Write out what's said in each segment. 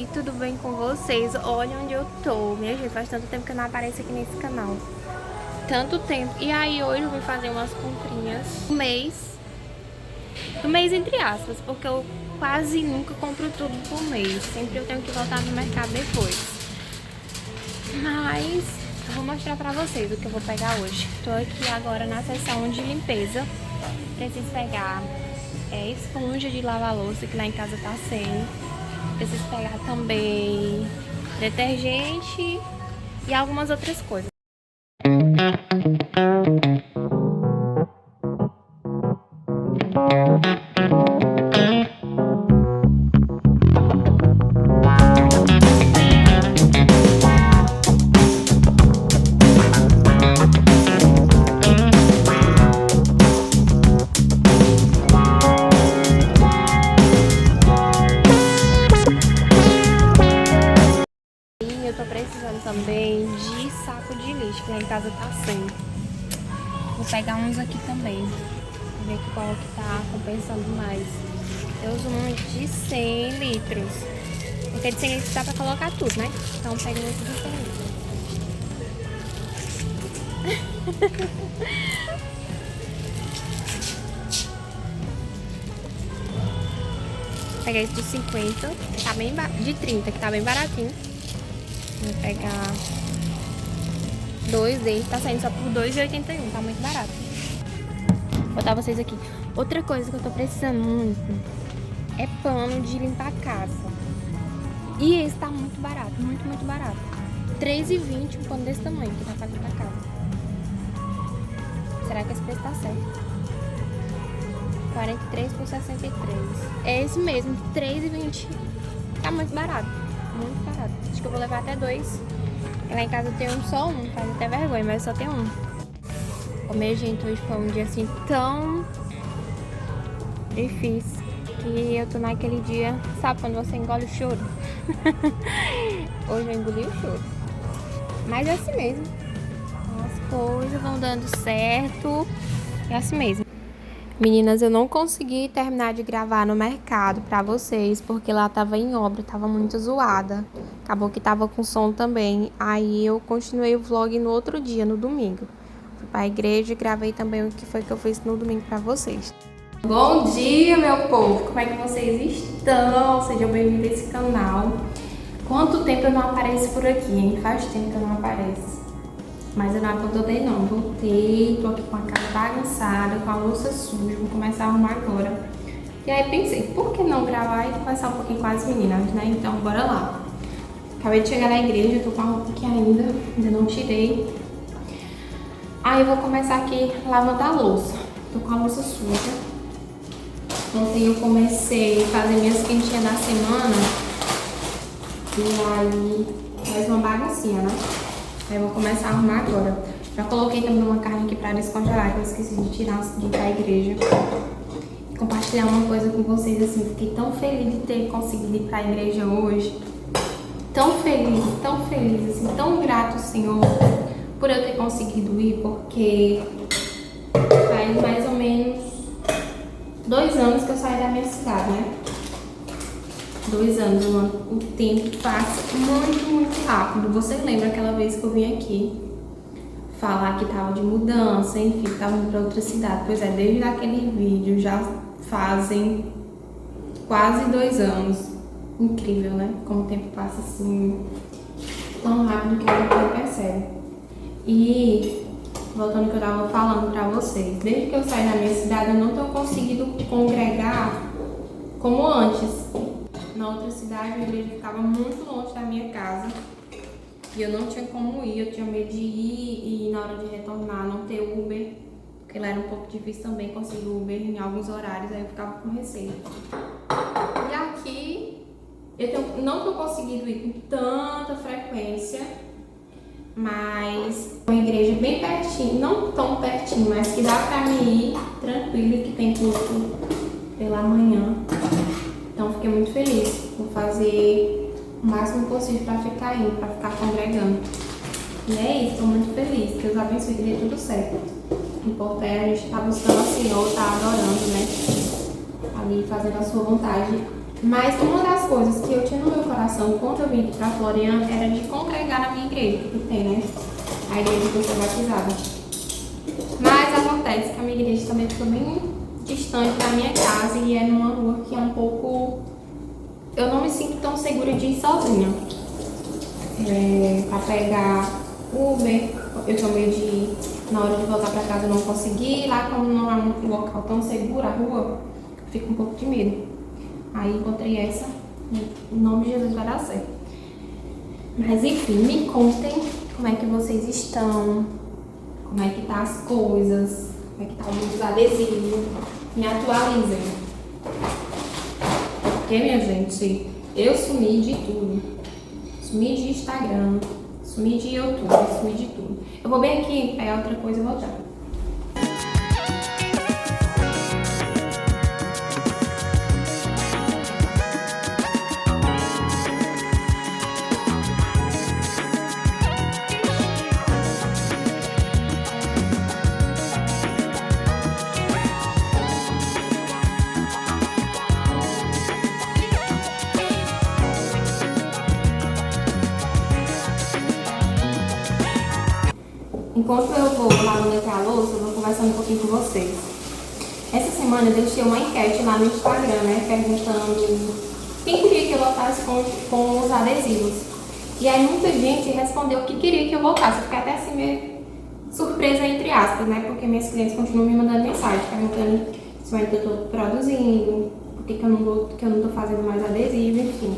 Oi, tudo bem com vocês? Olha onde eu tô. Minha gente, faz tanto tempo que eu não apareço aqui nesse canal. Tanto tempo. E aí hoje eu vim fazer umas comprinhas do mês. Do mês entre aspas, porque eu quase nunca compro tudo por mês. Sempre eu tenho que voltar no mercado depois. Mas eu vou mostrar pra vocês o que eu vou pegar hoje. Tô aqui agora na seção de limpeza. Preciso pegar esponja de lavar louça, que lá em casa tá sem. Preciso pegar também detergente e algumas outras coisas. E eu tô precisando também de saco de lixo, que lá em casa tá sem. Vou pegar uns aqui também. Ver qual que tá compensando mais. Eu uso um de 100 litros. Porque de 100 litros dá pra colocar tudo, né? Então pega esse de 100 litros. Pegar esse de 50, que tá bem de 30, que tá bem baratinho. Vou pegar dois deles, tá saindo só por R$2,81, tá muito barato. Vou botar vocês aqui. Outra coisa que eu tô precisando muito é pano de limpar a casa. E esse tá muito barato, muito, muito barato. R$3,20 um pano desse tamanho, que dá pra limpar a casa. Será que esse preço tá certo? 43 por 63. É esse mesmo, R$3,20. Tá muito barato, muito barato. Acho que eu vou levar até dois. Lá em casa eu tenho só um, faz até vergonha, mas só tem um. Minha gente, hoje foi um dia assim tão difícil que eu tô naquele dia, sabe quando você engole o choro? Hoje eu engoli o choro. Mas é assim mesmo. As coisas vão dando certo. É assim mesmo. Meninas, eu não consegui terminar de gravar no mercado pra vocês, porque lá tava em obra, tava muito zoada. Acabou que tava com som também. Aí eu continuei o vlog no outro dia, no domingo. Fui pra igreja e gravei também o que foi que eu fiz no domingo pra vocês. Bom dia, meu povo! Como é que vocês estão? Sejam bem-vindos a esse canal. Quanto tempo eu não apareço por aqui, hein? Faz tempo que eu não apareço. Mas eu não abandonei não, voltei, tô aqui com a casa bagunçada, com a louça suja, vou começar a arrumar agora. E aí pensei, por que não gravar e conversar um pouquinho com as meninas, né? Então bora lá. Acabei de chegar na igreja, tô com a roupa aqui ainda não tirei. Aí eu vou começar aqui lavando a louça. Tô com a louça suja. Ontem eu comecei a fazer minhas quentinhas da semana. E aí faz uma baguncinha, né? Aí eu vou começar a arrumar agora. Já coloquei também uma carne aqui pra descongelar, que eu esqueci de tirar antes de ir pra igreja. E compartilhar uma coisa com vocês, assim, fiquei tão feliz de ter conseguido ir pra igreja hoje. Tão feliz, assim, tão grato, Senhor, por eu ter conseguido ir, porque faz mais ou menos 2 anos que eu saí da minha cidade, né? 2 anos, o tempo passa muito, muito rápido. Você lembra aquela vez que eu vim aqui falar que tava de mudança, enfim, que tava indo pra outra cidade? Pois é, desde aquele vídeo já fazem quase 2 anos. Incrível, né? Como o tempo passa assim, tão rápido que a gente não percebe. E voltando ao que eu tava falando pra vocês, desde que eu saí da minha cidade eu não tenho conseguido congregar como antes. Na outra cidade, a igreja ficava muito longe da minha casa e eu não tinha como ir, eu tinha medo de ir e na hora de retornar não ter Uber, porque lá era um pouco difícil também conseguir Uber em alguns horários, aí eu ficava com receio. E aqui, não tô conseguindo ir com tanta frequência, mas uma igreja bem pertinho, não tão pertinho, mas que dá pra mim ir tranquilo, que tem culto pela manhã. Então fiquei muito feliz. Vou fazer o máximo possível para ficar indo, para ficar congregando. E é isso, estou muito feliz. Deus abençoe que dê tudo certo. O importante é a gente estar buscando o Senhor, estar adorando, né? Ali fazendo a sua vontade. Mas uma das coisas que eu tinha no meu coração quando eu vim aqui pra Floriano era de congregar na minha igreja, que tem, né? A igreja que eu sou batizada. Mas acontece que a minha igreja também fica bem distante da minha casa e é numa rua que é um pouco... Eu não me sinto tão segura de ir sozinha. Pra pegar Uber, eu tenho medo de, na hora de voltar pra casa, eu não conseguir. Lá, como não é um local tão seguro, a rua, eu fico um pouco de medo. Aí encontrei essa, em nome de Jesus vai dar certo. Mas enfim, me contem como é que vocês estão, como é que tá as coisas, como é que tá o mundo dos adesivos. Me atualizem. Porque, minha gente, eu sumi de tudo. Sumi de Instagram, sumi de YouTube, sumi de tudo. Eu vou bem aqui, pegar outra coisa e voltar. Enquanto eu vou lavando aqui a louça, eu vou conversando um pouquinho com vocês. Essa semana eu deixei uma enquete lá no Instagram, né? Perguntando quem queria que eu voltasse com os adesivos. E aí muita gente respondeu que queria que eu voltasse. Eu fiquei até assim meio surpresa, entre aspas, né? Porque minhas clientes continuam me mandando mensagem, perguntando se eu ainda estou produzindo, por que eu não tô fazendo mais adesivo, enfim.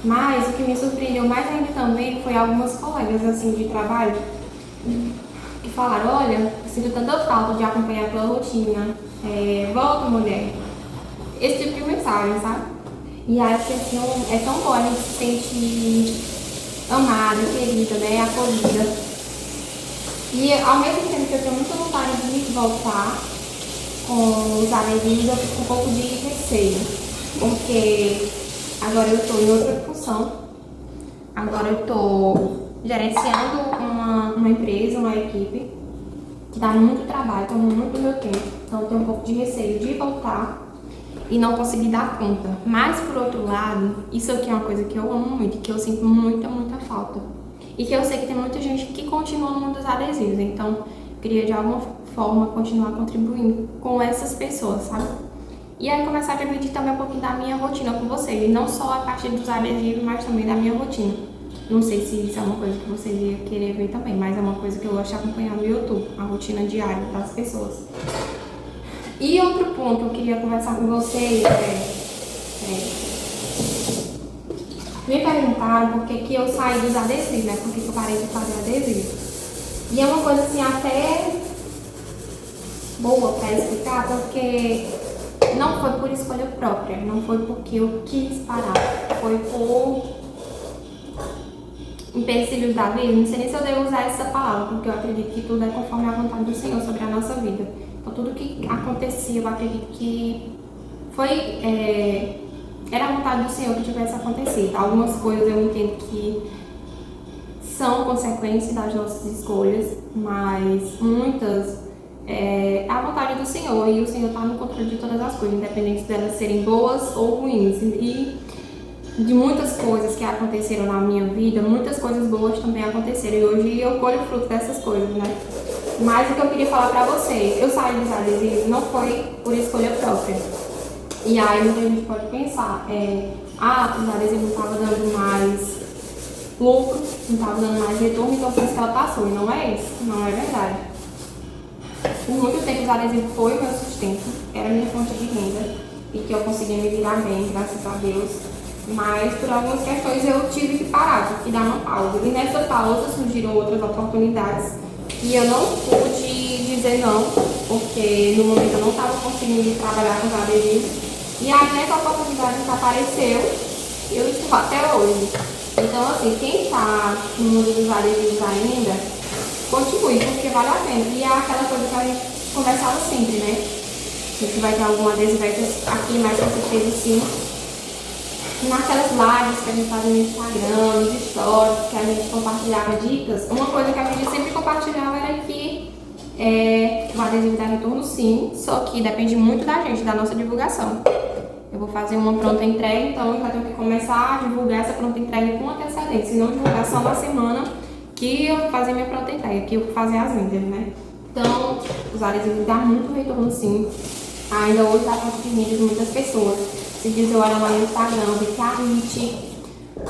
Mas o que me surpreendeu mais ainda também foi algumas colegas assim de trabalho que falaram, olha, eu sinto tanta falta de acompanhar a tua rotina, volta mulher, esse tipo de mensagem, sabe? E aí assim, é tão bom, a gente se sente amada, querida, né, acolhida. E ao mesmo tempo que eu tenho muita vontade de voltar com os adesivos, eu fico com um pouco de receio, porque agora eu estou em outra função, agora eu estou gerenciando uma empresa, uma equipe, que dá muito trabalho, toma muito do meu tempo. Então eu tenho um pouco de receio de voltar e não conseguir dar conta. Mas por outro lado, isso aqui é uma coisa que eu amo muito, que eu sinto muita, muita falta. E que eu sei que tem muita gente que continua no mundo dos adesivos. Então eu queria de alguma forma continuar contribuindo com essas pessoas, sabe? E aí começar a dividir também um pouquinho da minha rotina com vocês. E não só a partir dos adesivos, mas também da minha rotina. Não sei se isso é uma coisa que vocês iam querer ver também, mas é uma coisa que eu gosto de acompanhar no YouTube, a rotina diária das pessoas. E outro ponto que eu queria conversar com vocês me perguntaram por que eu saí dos adesivos, né? Por que eu parei de fazer adesivo. E é uma coisa assim até boa pra explicar, porque não foi por escolha própria, não foi porque eu quis parar, foi por empecilhos da vida. Não sei nem se eu devo usar essa palavra, porque eu acredito que tudo é conforme a vontade do Senhor sobre a nossa vida. Então tudo que acontecia, eu acredito que era a vontade do Senhor que tivesse acontecido. Algumas coisas eu entendo que são consequências das nossas escolhas, mas muitas é a vontade do Senhor, e o Senhor está no controle de todas as coisas, independente delas serem boas ou ruins. E de muitas coisas que aconteceram na minha vida, muitas coisas boas também aconteceram, e hoje eu colho fruto dessas coisas, né? Mas o que eu queria falar pra vocês, eu saí dos adesivos não foi por escolha própria. E aí muita gente pode pensar, os adesivos não estavam dando mais lucro, não estavam dando mais retorno, então por isso que ela passou. E não é isso, não é verdade. Por muito tempo os adesivos foi o meu sustento, era a minha fonte de renda, e que eu conseguia me virar bem, graças a Deus. Mas por algumas questões eu tive que parar, tive que dar uma pausa. E nessa pausa surgiram outras oportunidades e eu não pude dizer não, porque no momento eu não estava conseguindo trabalhar com os adesivos. E aí nessa oportunidade que apareceu, eu estou até hoje. Então assim, quem está no mundo dos adesivos ainda, continue, porque vale a pena. E é aquela coisa que a gente conversava sempre, né? A gente vai ter algum adesivo aqui, mais com certeza sim. Naquelas lives que a gente fazia no Instagram, nos stories, que a gente compartilhava dicas, uma coisa que a gente sempre compartilhava era que o adesivo dá retorno sim, só que depende muito da gente, da nossa divulgação. Eu vou fazer uma pronta entrega, então eu já tenho que começar a divulgar essa pronta entrega com antecedência. Se não divulgar só na semana que eu vou fazer minha pronta entrega, que eu vou fazer as vendas, né? Então, os adesivos dão muito retorno sim. Ainda hoje dá para de vendas de muitas pessoas. Se diz eu olho lá no Instagram, vi que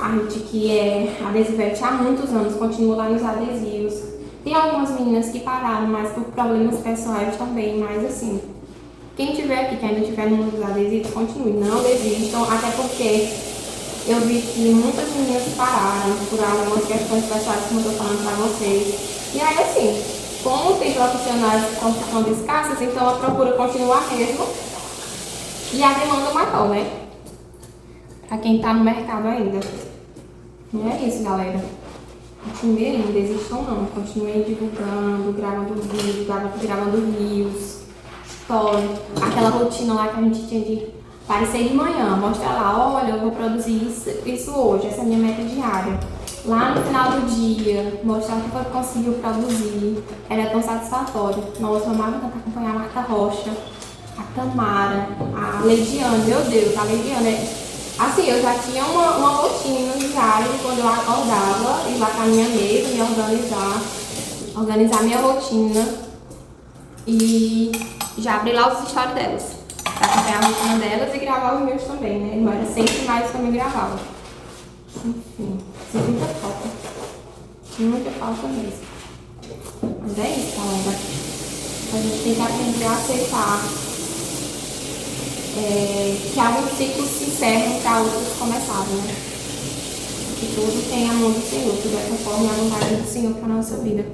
a Rit, que é adesivete há muitos anos, continua lá nos adesivos. Tem algumas meninas que pararam, mas por problemas pessoais também, mas assim, quem tiver aqui, que ainda estiver no mundo dos adesivos, continue, não desistam, até porque eu vi que muitas meninas pararam por algumas questões pessoais, como eu estou falando para vocês. E aí assim, como tem profissionais que estão ficando escassas, então a procura continua mesmo e a demanda maior, né? Para quem está no mercado ainda. E é isso, galera. Continue aí, não desistam não. Continuem divulgando, gravando vídeo, gravando reels, story. Aquela rotina lá que a gente tinha de aparecer de manhã, mostrar lá, olha, eu vou produzir isso hoje, essa é a minha meta diária. Lá no final do dia, mostrar o que foi que conseguiu produzir. Era tão satisfatório. Nossa, eu amava tanto acompanhar a Marta Rocha, a Tamara, a Leidiane, meu Deus, a Leidiane. Assim, eu já tinha uma rotina diária de quando eu acordava, ir lá pra minha mesa, me organizar minha rotina e já abrir lá os stories delas, pra acompanhar a rotina delas e gravar os meus também, né? Não era sempre mais que eu me gravava. Enfim, sinto muita falta. Muita falta mesmo. Mas é isso, galera. A gente tem que aprender a aceitar que alguns ciclos se encerram para outros começarem, né? Que tudo tem a mão do Senhor, tudo é conforme a vontade do Senhor para a nossa vida.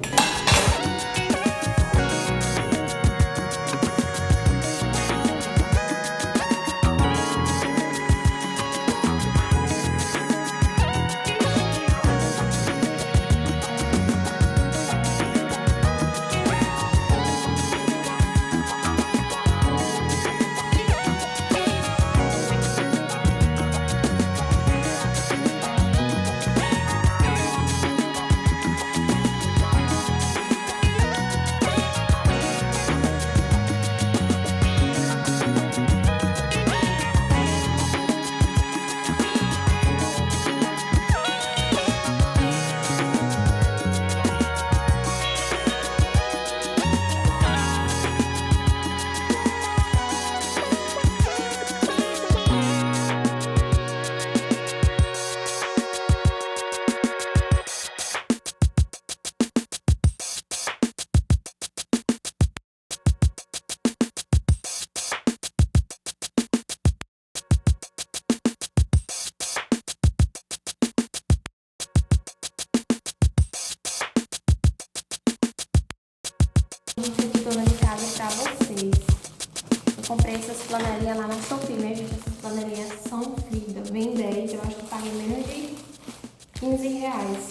Dica de dona de casa pra vocês. Eu comprei essas flanelinhas lá na Shopee, né, gente? Essas flanelinhas são vida, vem 10, eu acho que eu paguei menos de 15 reais.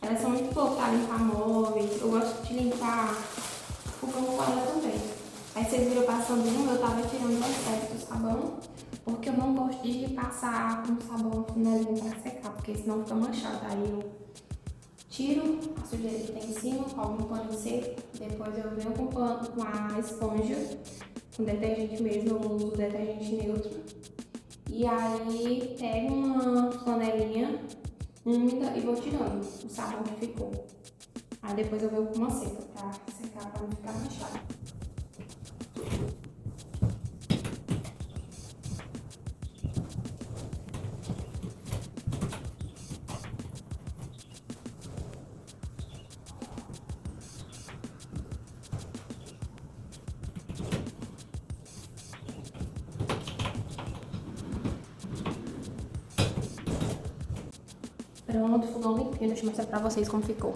Elas são muito boas pra limpar móveis, eu gosto de limpar fogão com ela também. Aí vocês viram passando eu tava tirando o excesso do sabão, porque eu não gosto de passar com sabão flanelinha pra secar, porque senão fica manchado. Aí eu tiro a sujeira que tem em cima, coloco um pano seco, depois eu venho com a esponja, com detergente mesmo, eu uso detergente neutro. E aí pego uma flanelinha úmida e vou tirando o sabão que ficou. Aí depois eu venho com uma seca pra secar, pra não ficar manchado. Pronto, fogão limpinho, deixa eu mostrar pra vocês como ficou.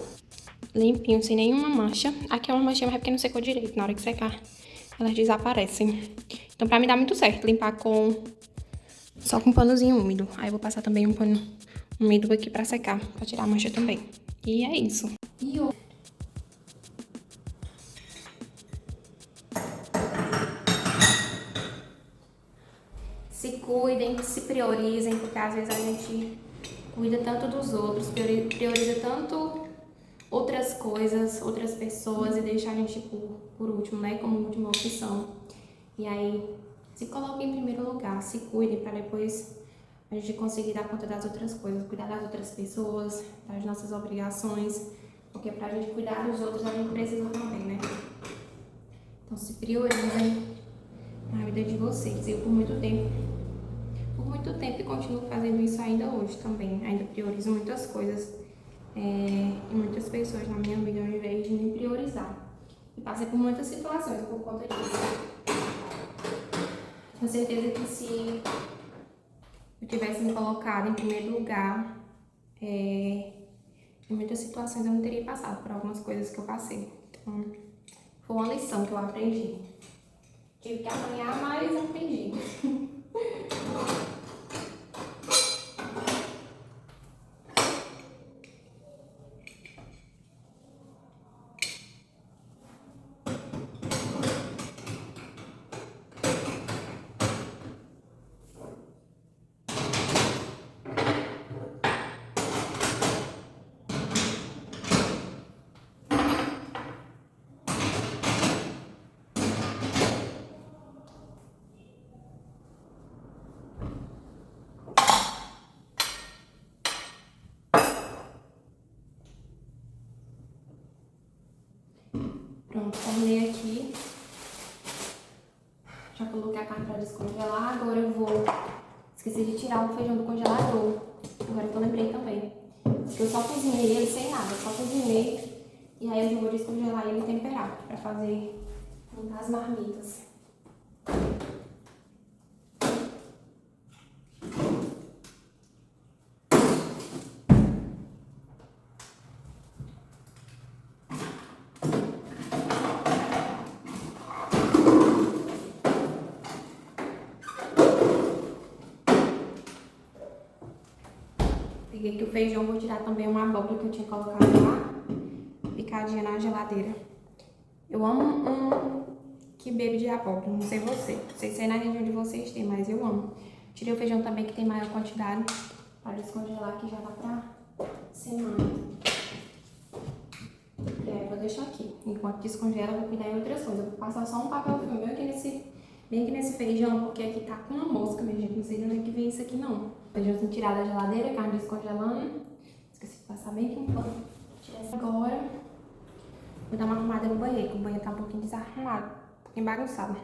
Limpinho, sem nenhuma mancha. Aqui é uma manchinha, mas é porque não secou direito. Na hora que secar, elas desaparecem. Então pra mim dá muito certo limpar só com um panozinho úmido. Aí eu vou passar também um pano úmido aqui pra secar, pra tirar a mancha também. E é isso. Se cuidem, se priorizem, porque às vezes a gente cuida tanto dos outros, prioriza tanto outras coisas, outras pessoas e deixa a gente por último, né, como última opção. E aí Se coloquem em primeiro lugar, se cuidem para depois a gente conseguir dar conta das outras coisas, cuidar das outras pessoas, das nossas obrigações, porque pra gente cuidar dos outros a gente precisa também, né? Então se priorizem na vida de vocês. Eu por muito tempo e continuo fazendo isso ainda hoje também. Ainda priorizo muitas coisas e muitas pessoas na minha vida ao invés de me priorizar. E passei por muitas situações por conta disso. Tenho certeza que se eu tivesse me colocado em primeiro lugar, em muitas situações eu não teria passado por algumas coisas que eu passei. Então, foi uma lição que eu aprendi. Tive que apanhar, mas aprendi. Pronto, formei aqui. Já coloquei a carne para descongelar. Agora eu vou... Esqueci de tirar o feijão do congelador. Agora que eu lembrei também. Porque eu só cozinhei ele sem nada. Só cozinhei. E aí eu já vou descongelar ele e temperar. Para fazer as marmitas. Peguei aqui o feijão, vou tirar também uma abóbora que eu tinha colocado lá, picadinha na geladeira. Eu amo um quibe de abóbora, não sei você. Não sei se é na região de vocês tem, mas eu amo. Tirei o feijão também que tem maior quantidade, para descongelar que já dá pra semana. E aí eu vou deixar aqui. Enquanto descongela, eu vou cuidar em outras coisas. Eu vou passar só um papel filme bem aqui nesse feijão, porque aqui tá com uma mosca, minha gente. Não sei de onde é que vem isso aqui, não. Feijãozinho tirado da geladeira, carne descongelando. Esqueci de passar bem aqui um pano. Tirar essa agora. Vou dar uma arrumada no banheiro, porque o banheiro tá um pouquinho desarrumado, um pouquinho bagunçado.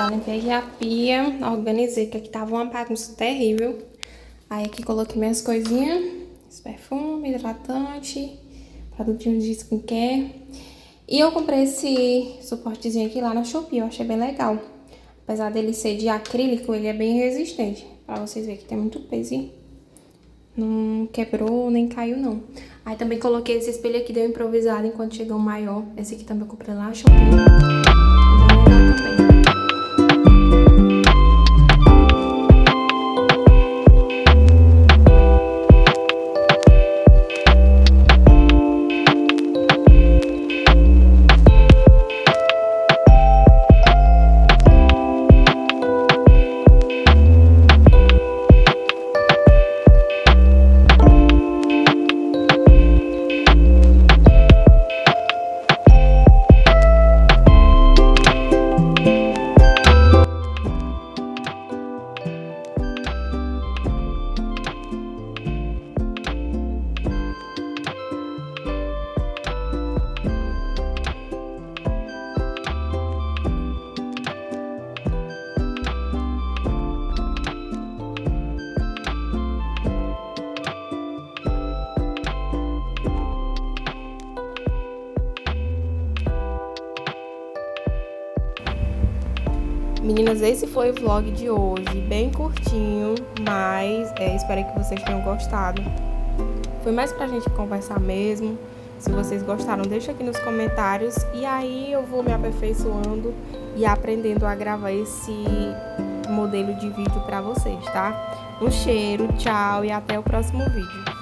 Limpei a pia, organizei, que aqui tava uma bagunça terrível. Aí aqui coloquei minhas coisinhas, esse perfume, hidratante, produtinhos de skincare. E eu comprei esse suportezinho aqui lá na Shopee, eu achei bem legal. Apesar dele ser de acrílico, ele é bem resistente. Pra vocês verem que tem muito peso e não quebrou nem caiu não. Aí também coloquei esse espelho aqui, deu improvisado enquanto chegou o maior. Esse aqui também eu comprei lá, Shopee. Bem legal também. Meninas, esse foi o vlog de hoje, bem curtinho, mas espero que vocês tenham gostado. Foi mais pra gente conversar mesmo. Se vocês gostaram, deixa aqui nos comentários e aí eu vou me aperfeiçoando e aprendendo a gravar esse modelo de vídeo pra vocês, tá? Um cheiro, tchau e até o próximo vídeo.